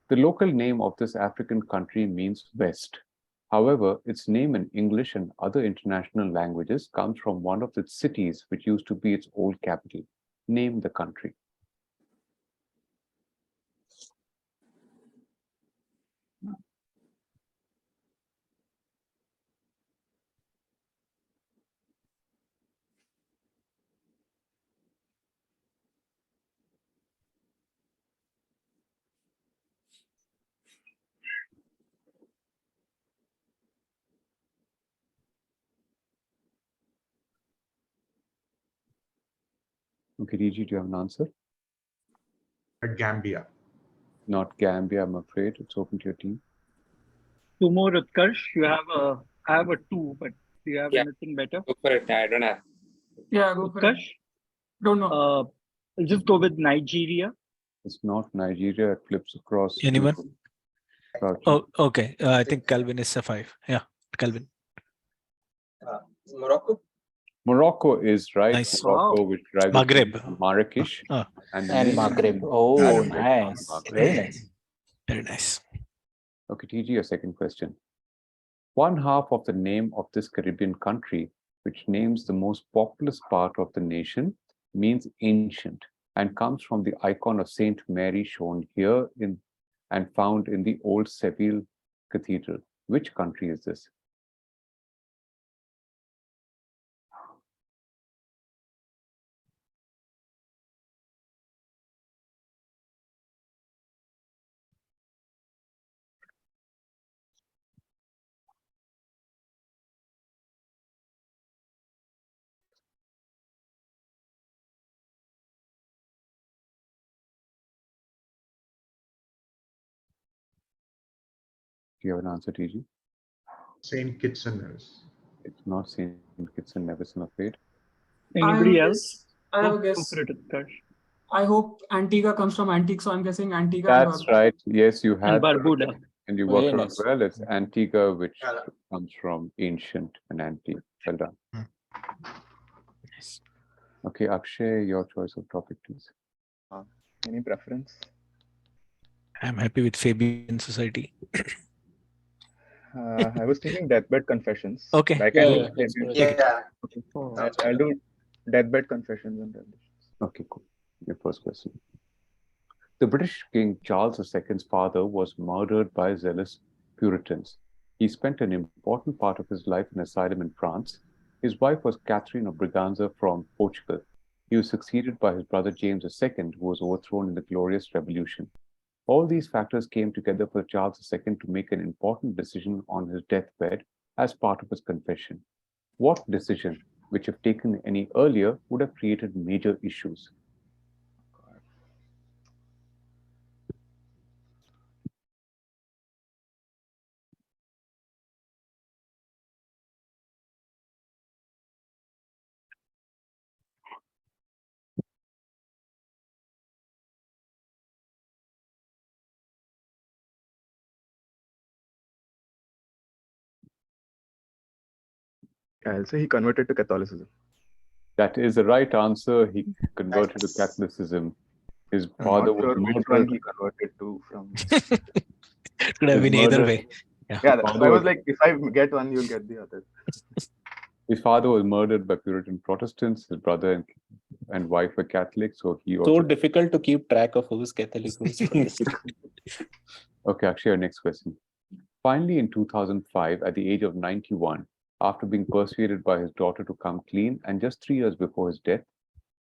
The local name of this African country means West. However, its name in English and other international languages comes from one of its cities, which used to be its old capital. Name the country. Okay, DG, do you have an answer? Gambia. Not Gambia, I'm afraid. It's open to your team. Two more, Utkarsh. I have a two, but do you have Yeah. anything better? Go for it. I don't have. Yeah, go for it. Utkarsh? Don't know. I'll just go with Nigeria. It's not Nigeria, it flips across. to Anyone? Crouch. Oh, okay. I think Calvin is a 5. Yeah, Calvin. Morocco. Morocco is right. Nice. Morocco, which drives Maghreb. Marrakesh. Ah. And Maghreb. Oh, Arabic. nice. Maghreb. Very nice. Very nice. Okay, TG, your second question. One half of the name of this Caribbean country, which names the most populous part of the nation, means ancient and comes from the icon of Saint Mary shown here and found in the old Seville Cathedral. Which country is this? Do you have an answer, TG? Saint Kitts and Nevis. It's not Saint Kitts and Nevis, I'm afraid. Anybody I else? I have a Go guess. for it, Utkarsh. I hope Antigua comes from Antique, so I'm guessing Antigua. That's right. Yes, you And had Barbuda. and you Very worked out nice. well. It's Antigua, which Yeah. comes from ancient and antique. Well done. Nice. Okay, Akshay, your choice of topic, please. Any preference? I'm happy with Fabian Society. I was thinking Deathbed Confessions. Okay. But I can Yeah, do yeah, let's go. Yeah. I'll do Deathbed Confessions and renditions. Okay, cool. Your first question. The British King Charles II's father was murdered by zealous Puritans. He spent an important part of his life in asylum in France. His wife was Catherine of Braganza from Portugal. He was succeeded by his brother James II, who was overthrown in the Glorious Revolution. All these factors came together for Charles II to make an important decision on his deathbed as part of his confession. What decision, which if taken any earlier, would have created major issues? I'll say he converted to Catholicism. That is the right answer. He converted to Catholicism. His I'm father not sure was which one murdered. he converted to from. It could have been either murdered. way. Yeah, father I was was- like, if I get one, you'll get the other. His father was murdered by Puritan Protestants. His brother and wife were Catholic, so he So also. difficult to keep track of who's Catholic, who's Protestant. Okay, actually, our next question. Finally, in 2005, at the age of 91, after being persuaded by his daughter to come clean, and just 3 years before his death,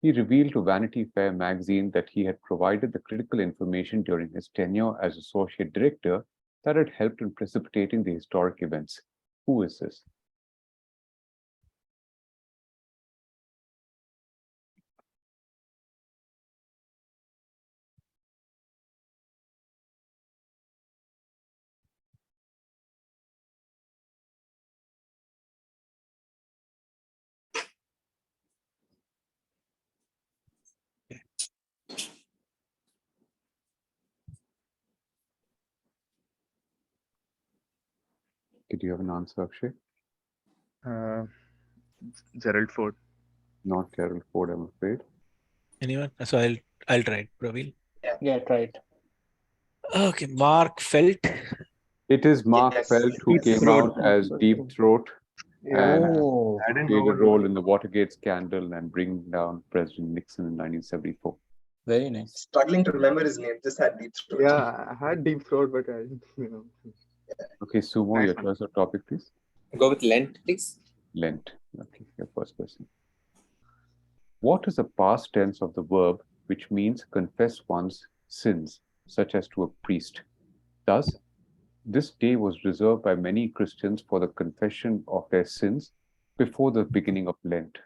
he revealed to Vanity Fair magazine that he had provided the critical information during his tenure as associate director that had helped in precipitating the historic events. Who is this? Did you have an answer, Akshay? Gerald Ford. Not Gerald Ford, I'm afraid. Anyone? So I'll try it, Praveen. Yeah, try it. Okay, Mark Felt. It is Mark Yes. Felt, who Deep came Throat. out as Deep Throat and Oh, I didn't played know a role in the Watergate scandal and bringing down President Nixon in 1974. very nice. Struggling to remember his name. Just had deep throat. Yeah, I had deep throat, but I didn't, Okay, Sumo, Nice your one. choice of topic, please. Go with Lent, please. Lent. Okay, your first question. What is the past tense of the verb which means confess one's sins, such as to a priest? Thus, this day was reserved by many Christians for the confession of their sins before the beginning of Lent.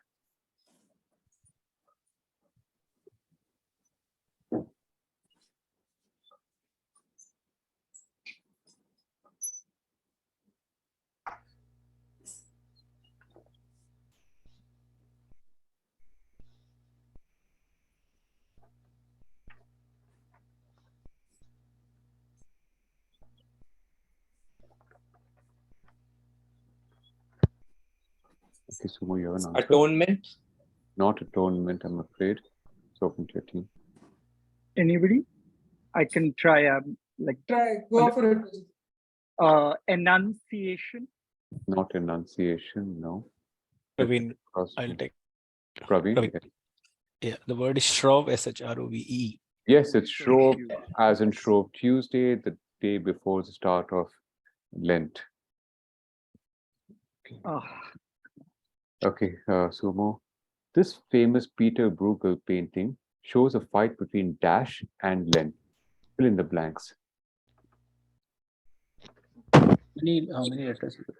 Okay, Sumo, you have an answer? Atonement. Not atonement, I'm afraid. It's open to your team. Anybody? I can try. Try, go for it. Enunciation. Not enunciation, no. Praveen, Because- I'll take. Praveen? Praveen. Yes. Yeah, the word is Shrove, SHROVE. Yes, it's Shrove, as in Shrove Tuesday, the day before the start of Lent. Ah, Okay, Sumo. This famous Peter Bruegel painting shows a fight between Dash and Lent. Fill in the blanks. How many letters is it?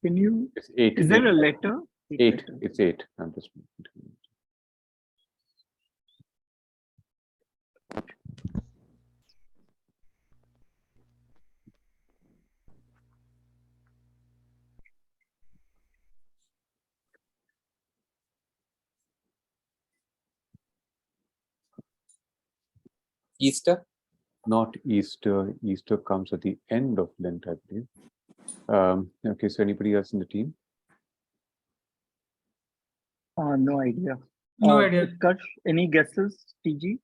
can you? It's 8. Is there a letter? 8. It's 8. I'm just. Easter. Not Easter. Easter comes at the end of Lent, I believe. Okay, so anybody else in the team? No idea. No idea. Utkarsh, any guesses? TG?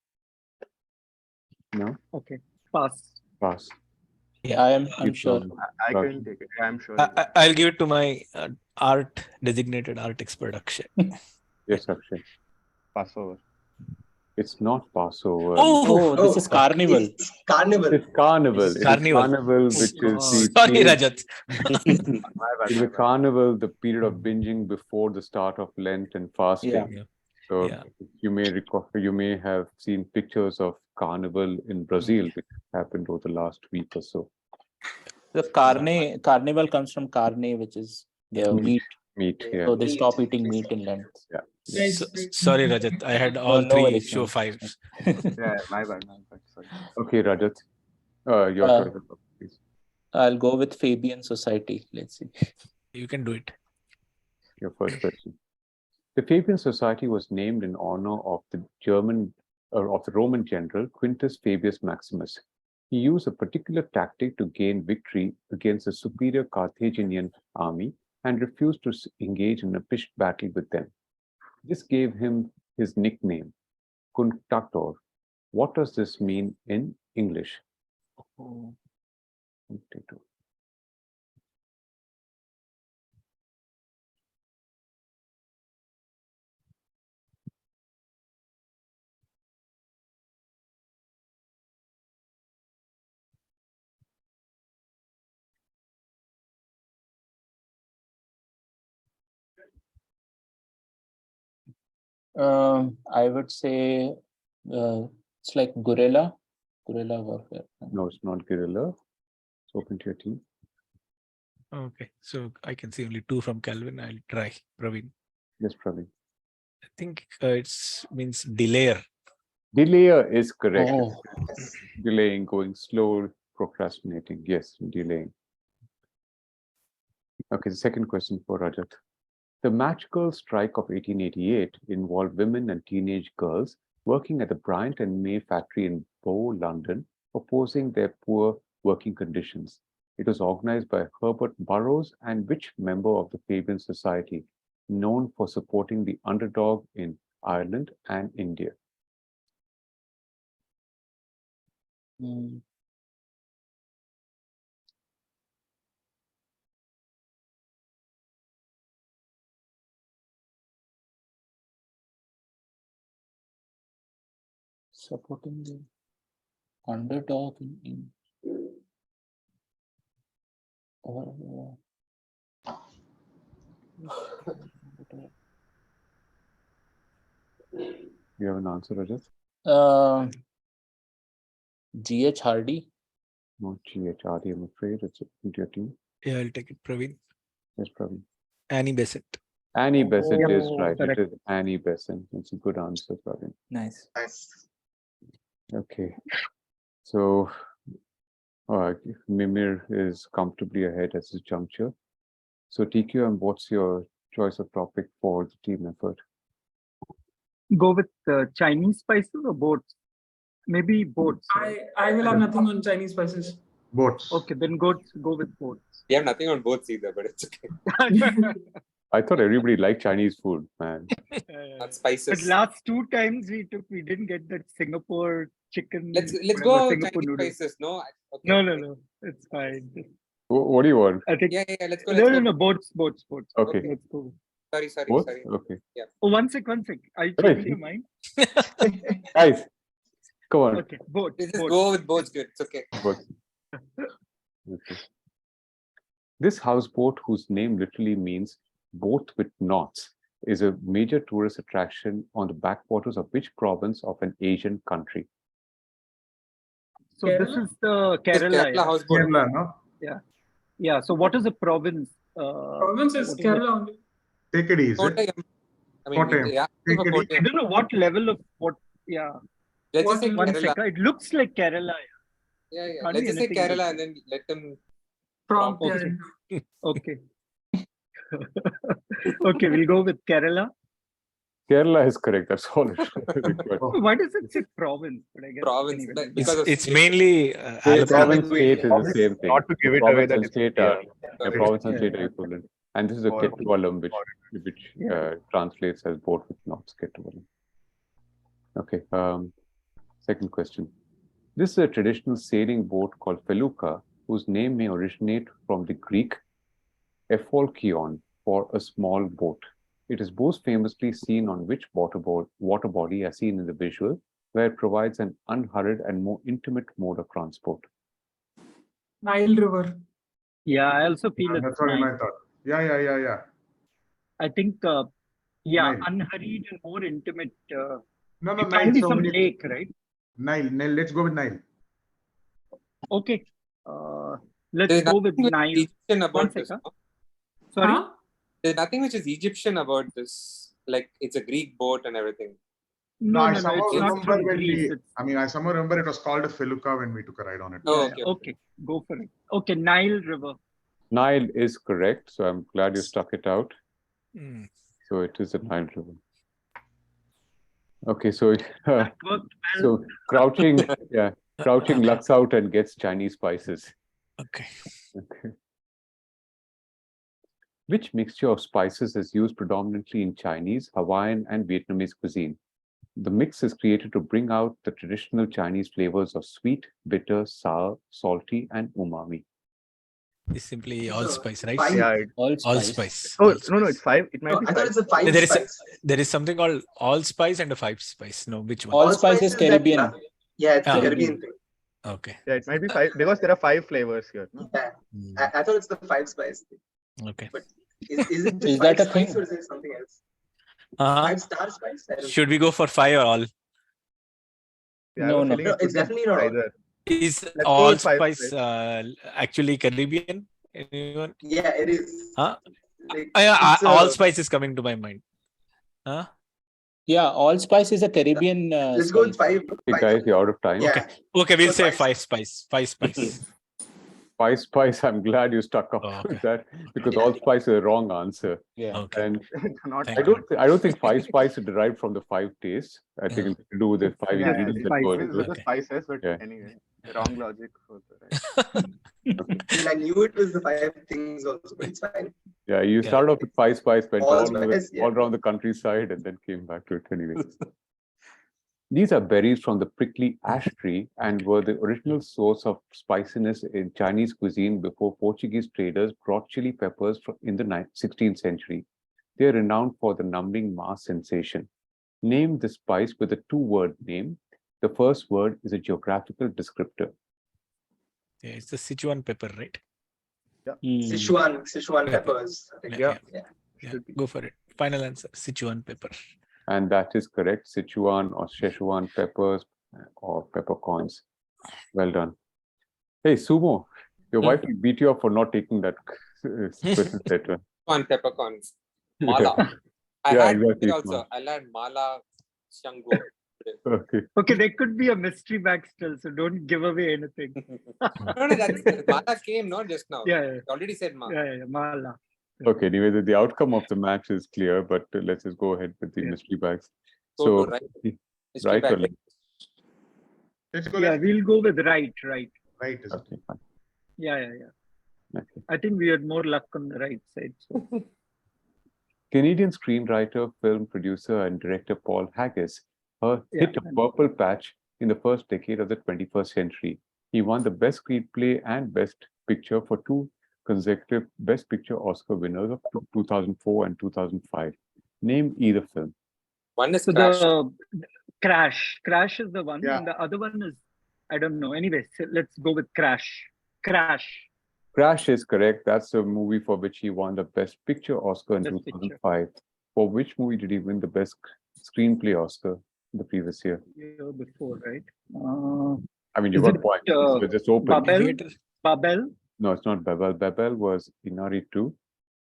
No? Okay, pass. Pass. Yeah, I'm sure. I can take it. I'm sure. I'll give it to my designated art expert Akshay. Yes, Akshay. Passover. It's not Passover. Oh, this is Carnival. It's carnival. It's Carnival. It's It is Carnival. Carnival, which is the Sorry, period, Rajat. My bad. it's My the bad. Carnival, the period of binging before the start of Lent and fasting. Yeah. So Yeah. you may recall, you may have seen pictures of Carnival in Brazil, which happened over the last week or so. The carnival comes from carne, which is meat. Meat, yeah. So they stop eating meat in Lent. Yeah. Right, right. Sorry, Rajat. I had all no three worries, show no. fives. Yeah, my bad. Sorry. Okay, Rajat. Your Uh, choice, of topic, please. I'll go with Fabian Society. Let's see. You can do it. Your first question. The Fabian Society was named in honor of the Roman general Quintus Fabius Maximus. He used a particular tactic to gain victory against a superior Carthaginian army and refused to engage in a pitched battle with them. This gave him his nickname, Cunctator. What does this mean in English? Cunctator. I would say it's like guerrilla warfare. No, it's not guerrilla. It's open to your team. Okay, so I can see only 2 from Calvin. I'll try Praveen. Yes, Praveen. I think it's means delayer. Delayer is correct. Oh, Delaying, going slow, procrastinating. Yes, delaying. Okay, the second question for Rajat. The match girl strike of 1888 involved women and teenage girls working at the Bryant and May factory in Bow, London, opposing their poor working conditions. It was organized by Herbert Burroughs and which member of the Fabian Society, known for supporting the underdog in Ireland and India. mm, supporting the underdog in or You have an answer, Rajat? G.H. Hardy. No, GHRD, I'm afraid. It's into your team. Yeah, I'll take it, Praveen. Yes, Praveen. Annie Besant. Annie Besant is Oh, right. correct. It is Annie Besant. It's a good answer, Praveen. Nice. Nice. Okay. So, MIMIR is comfortably ahead at this juncture. So, TQM, what's your choice of topic for the team effort? Go with Chinese spices or boats? Maybe boats. right? I will have nothing on Chinese spices. Boats. Okay, then go with boats. We have nothing on both either, but it's okay. I thought everybody liked Chinese food, man. Not But spices. last 2 times we didn't get that Singapore chicken. Let's whatever, go Singapore Chinese noodles. spices. No. Okay. No. It's fine. What do you want? I think Yeah. Let's go. no. Boats. Okay. Let's go. Sorry. Both? Okay. Oh, one sec. Are you Right. changing your mind? Guys, come on. Okay, boats. Let's just go with boats. Good. It's okay. Both. Okay. This houseboat, whose name literally means boat with knots, is a major tourist attraction on the backwaters of which province of an Asian country? So this Kerala? is the It's Kerala. Kerala yeah. houseboat. Kerala, no? Yeah. So what is the province? Province is what is Kerala only. Take it easy. Kottayam. I mean, Kottayam. yeah. Take for it Kottayam. I don't know what level of what. Yeah. Let's just say What One Kerala. sec. It looks like Kerala. Yeah. Can't Let's be just say anything Kerala else. and then let them. Prompt. Okay. Yeah. Okay. Okay, we'll go with Kerala. Kerala is correct. That's all it required. Why does it say province? But I guess Province, anyway, but it's because of It's mainly State, province, Alabama. state is the same thing. Not to give it Province away that and it's state India. are Sorry. province and Yeah. state are equivalent. And this is a Or- Kettuvalam, which Yeah. translates as boat with knots. Kettuvalam. Okay. Second question. This is a traditional sailing boat called felucca, whose name may originate from the Greek epholkion, for a small boat. It is most famously seen on which water body as seen in the visual, where it provides an unhurried and more intimate mode of transport. Nile River. Yeah, I also feel it's That's what nice. I thought. Yeah. I think, Nile. unhurried and more intimate. No, It Nile. can be So some many. lake, right? Nile. Let's go with Nile. Okay. Let's There's go with nothing Nile. Egyptian One about this. second. No? Sorry. Huh? There's nothing which is Egyptian about this. Like it's a Greek boat and everything. No, I it's somehow not remember from when Greece. I somehow remember it was called a felucca when we took a ride on it. Oh, Yeah, okay. Go for it. Okay, Nile River. Nile is correct, so I'm glad you stuck it out. Mm. So it is a Nile River. Okay, so That worked well. so crouching lucks out and gets Chinese spices. Okay. Okay. Which mixture of spices is used predominantly in Chinese, Hawaiian, and Vietnamese cuisine? The mix is created to bring out the traditional Chinese flavors of sweet, bitter, sour, salty, and umami. It's simply allspice, right? Five. Yeah. Allspice. Oh, Allspice. no, it's 5. It might Oh, be I 5. thought it's a five There is spice. There is something called allspice and a 5-spice. No, which one? Allspice is that- Caribbean. yeah, it's a Ah. Caribbean thing. Okay. Yeah, it might be 5 because there are 5 flavors here. No? Yeah, Mm. I thought it's the five spice thing. Okay. Is it just Is that five a spice thing? or is it something else? 5-star spice? I don't Should we go for 5 or all? Yeah, I No, was no. feeling No, it it's could be definitely not all. either. Is Let's go with five, allspice actually Caribbean? Anyone? Yeah, it is. Huh? Like, Yeah, it's a- allspice is coming to my mind. Huh? Yeah, allspice is a Caribbean Let's go with spice. 5. Hey guys, you're out of time. Yeah. Okay, we'll So say spice. 5 spice. 5 spice. Spice. I'm glad you stuck up Oh, with okay. that because allspice is the wrong answer. Yeah. Okay. And Not Thank I you. don't think 5 spice is derived from the 5 tastes. I think it's to do with the 5 yeah, ingredients that it go is into with it. the spices, but Yeah. anyway, wrong logic for the right. I mean, I knew it was the 5 things also, but it's fine. Yeah, you Yeah. started off with 5 spice, went Allspice, yeah. all around the countryside, and then came back to it anyway. These are berries from the prickly ash tree and were the original source of spiciness in Chinese cuisine before Portuguese traders brought chili peppers in the 16th century. They are renowned for the numbing mass sensation. Name the spice with a 2-word name. The first word is a geographical descriptor. Yeah, it's the Sichuan pepper, right? Sichuan Pepper. peppers. I think. Yeah. Yeah. Yeah, go for it. Final answer, Sichuan pepper. And that is correct. Sichuan or Szechuan peppers or peppercorns. Well done. Hey, Sumo, your wife will beat you up for not taking that question set. On peppercorns. Mala. I Yeah, had exactly, it also. Mala. I learned Mala Shango. Okay. Okay, there could be a mystery bag still, so don't give away anything. No, that's Mala came not just now. Yeah, I already said Mala. yeah, Mala. Okay, anyway, the outcome of the match is clear, but let's just go ahead with the Yeah. mystery bags. Go So, to right. right or left? Let's go Yeah, left. we'll go with right. Right is it? Okay, fine. Yeah. Okay. I think we had more luck on the right side. So. Screenwriter, screenwriter, film producer, and director Paul Haggis hit a Yeah. purple patch in the first decade of the 21st century. He won the Best Screenplay and Best Picture for 2 consecutive Best Picture Oscar winners of 2004 and 2005. Name either film. One is So Crash. the Crash. Crash is the one, Yeah. and the other one is I don't know. Anyway, so let's go with Crash. Crash. Crash is correct. That's the movie for which he won the Best Picture Oscar in Best Picture. 2005. For which movie did he win the Best Screenplay Oscar the previous year? Year before, right? I mean, you Is got it, point. So just open. Babel? Babel? No, it's not Babel. Babel was Inari 2.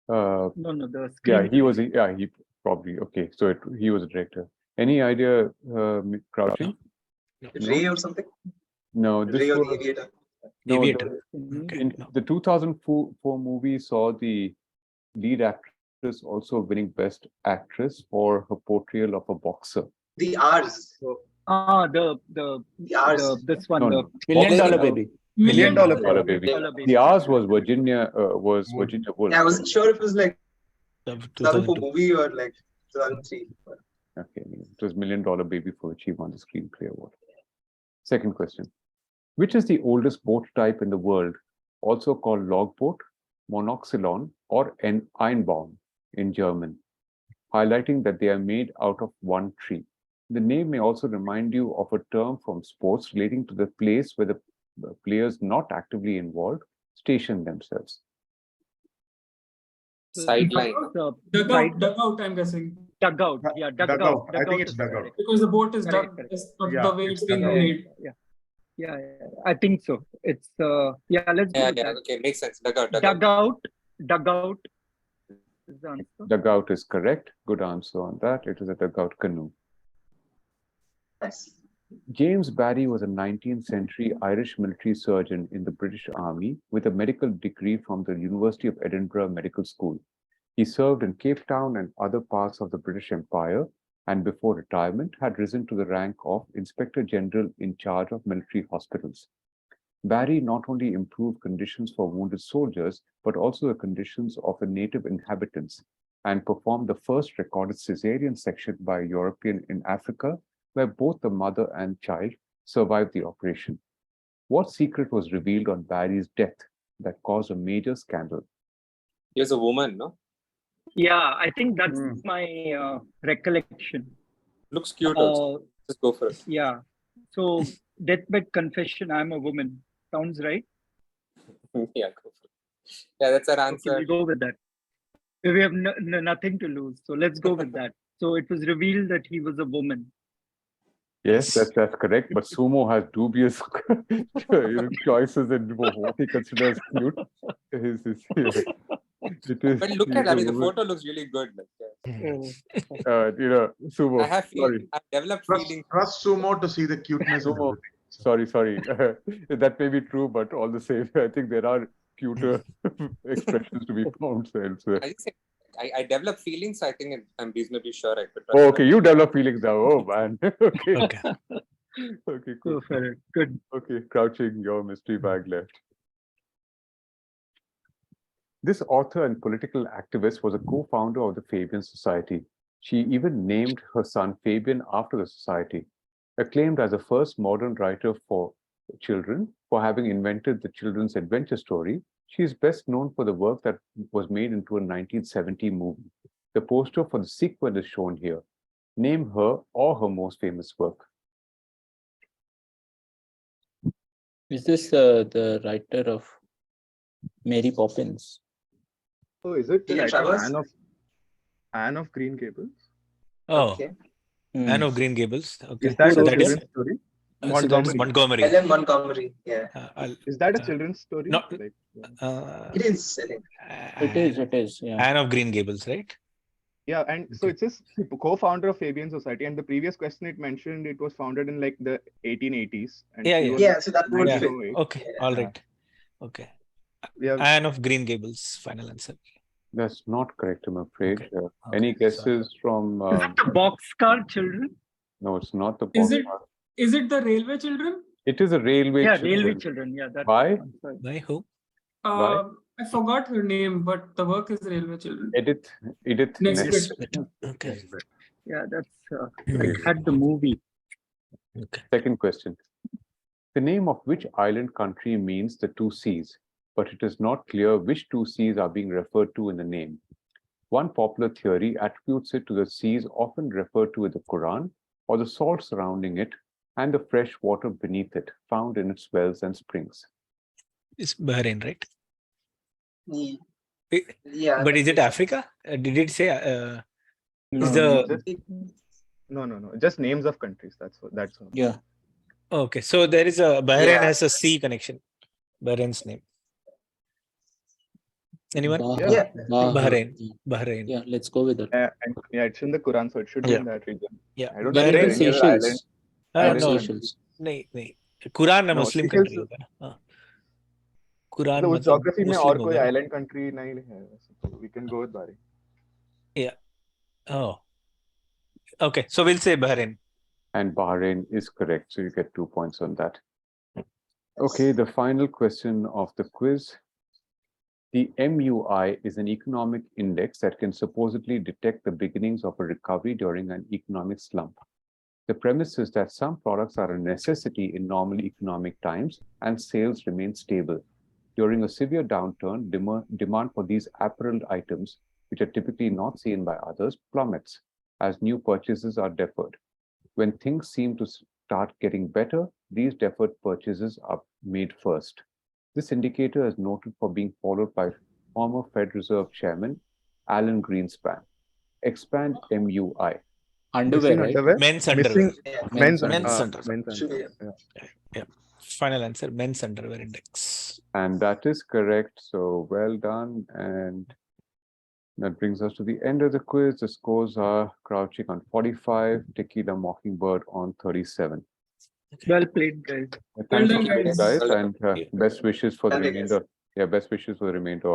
No, the Yeah, screen. he probably, okay. So he was a director. Any idea, Crouching? Ray or something? No, this Ray or the was, Aviator. no, Aviator. Okay, in no. the 2004 movie saw the lead actress also winning Best Actress for her portrayal of a boxer. The R's. The R's. this one, No, the no. $1 million baby. Million Dollar Dollar Baby. Dollar Baby. The ours was Virginia Woolf. Yeah, I wasn't sure if it was like The 2004 2002. movie or like 2003. Okay, it was $1 Million Baby for which he won the screenplay award. Second question. Which is the oldest boat type in the world, also called logboat, monoxylon, or an Einbaum in German, highlighting that they are made out of one tree? The name may also remind you of a term from sports relating to the place where the players not actively involved station themselves. Sideline. Dugout, I'm guessing. Dugout. Yeah, dugout. Dugout. I think it's is dugout. correct. Because the boat is Correct, dug, correct. is Yeah, the way it's it's being dugout. made. Yeah, I think so. It's yeah, let's go Yeah, with that. okay, makes sense. Dugout. Dugout is the answer. Dugout is correct. Good answer on that. It is a dugout canoe. Nice. James Barry was a 19th century Irish military surgeon in the British Army with a medical degree from the University of Edinburgh Medical School. He served in Cape Town and other parts of the British Empire, and before retirement had risen to the rank of Inspector General in charge of military hospitals. Barry not only improved conditions for wounded soldiers, but also the conditions of the native inhabitants, and performed the first recorded cesarean section by a European in Africa, where both the mother and child survived the operation. What secret was revealed on Barry's death that caused a major scandal? He was a woman, no? Yeah, I think that's my recollection. Looks cute also. Just go for it. Yeah. So deathbed confession, I'm a woman. Sounds right? Yeah, go for it. Yeah, that's our answer. Okay, we'll go with that. We have nothing to lose, so let's go with that. So it was revealed that he was a woman. Yes, that's correct. But Sumo has dubious choices in what he considers cute. It is, But look he's at, a I mean, the woman. photo looks really good. Sumo. I have Sorry. I've developed feelings. Trust Sumo to see the cuteness in Sumo. everything. So, Sorry. That may be true, but all the same, I think there are cuter expressions to be found elsewhere. I just say, I develop feelings. I think I'm reasonably sure I could. Oh, okay, you develop feelings now. Oh, man. Okay. Okay. Okay, cool. Go for it. Good. Okay, crouching your mystery bag left. This author and political activist was a co-founder of the Fabian Society. She even named her son Fabian after the society. Acclaimed as the first modern writer for children for having invented the children's adventure story, she is best known for the work that was made into a 1970 movie. The poster for the sequel is shown here. Name her or her most famous work. Is this the writer of Mary Poppins? Oh, is it the Yeah, writer Travers? Anne of Green Gables? Oh, Okay. Anne of Green Gables. Okay. Is that Who a wrote That is, children's story? so that is Montgomery. Ellen Montgomery. Yeah. Is that a children's story? No. Like, It is. I think. It is. Yeah. Anne of Green Gables, right? yeah, and so it says co-founder of Fabian Society, and the previous question it mentioned it was founded in like the 1880s. And Yeah, she yeah. was Yeah, so that would Yeah. fit. 1908. Okay. All Yeah. right. Okay. Yeah. Anne of Green Gables. Final answer. That's not correct, I'm afraid. Okay. Any Okay, guesses from? Is it the boxcar children? No, it's not the Is box. it the railway children? It is a railway. Yeah, children. railway children. Yeah, that. By? By who? Right. I forgot her name, but the work is Railway Children. Edith Next Nesbit. bit. Okay. Yeah, that's. Okay. Had the movie. Okay. Second question. The name of which island country means the two seas, but it is not clear which two seas are being referred to in the name. One popular theory attributes it to the seas often referred to in the Quran, or the salt surrounding it, and the fresh water beneath it, found in its wells and springs. It's Bahrain, right? Yeah. But is it Africa? Did it say? Is No, the no. Just names of countries. That's all. Yeah. okay? So there is a Bahrain Yeah. has a sea connection. Bahrain's name. Anyone? Yeah. Bahrain. Yeah, let's go with it. And yeah, it's in the Quran, so it should be in that region. Yeah. I don't Bahrain think is there are any other Seychelles. island. Not no. Seychelles. नहीं Quran No, मुस्लिम Seychelles- country होगा ना कुरान तो उस मतलब geography में मुस्लिम और कोई होगा ना? island country नहीं है. So we can go with Bahrain. Oh, okay. So we'll say Bahrain. And Bahrain is correct, so you get 2 points on that. Okay, the final question of the quiz. The MUI is an economic index that can supposedly detect the beginnings of a recovery during an economic slump. The premise is that some products are a necessity in normal economic times and sales remain stable. During a severe downturn, demand for these apparel items, which are typically not seen by others, plummets as new purchases are deferred. When things seem to start getting better, these deferred purchases are made first. This indicator is noted for being followed by former Fed Reserve Chairman Alan Greenspan. Expand MUI. Underwear, Missing right? underwear? Men's underwear. Missing Men's Men's underwear. underwear. men's underwear. Yeah. Final answer: men's underwear index. And that is correct. So well done. And that brings us to the end of the quiz. The scores are Crouching on 45, Tequila Mockingbird on 37. Well played, guys. Thanks done, for playing, guys. guys, Well and best wishes for the Thank you, guys. remainder. Yeah, best wishes for the remainder of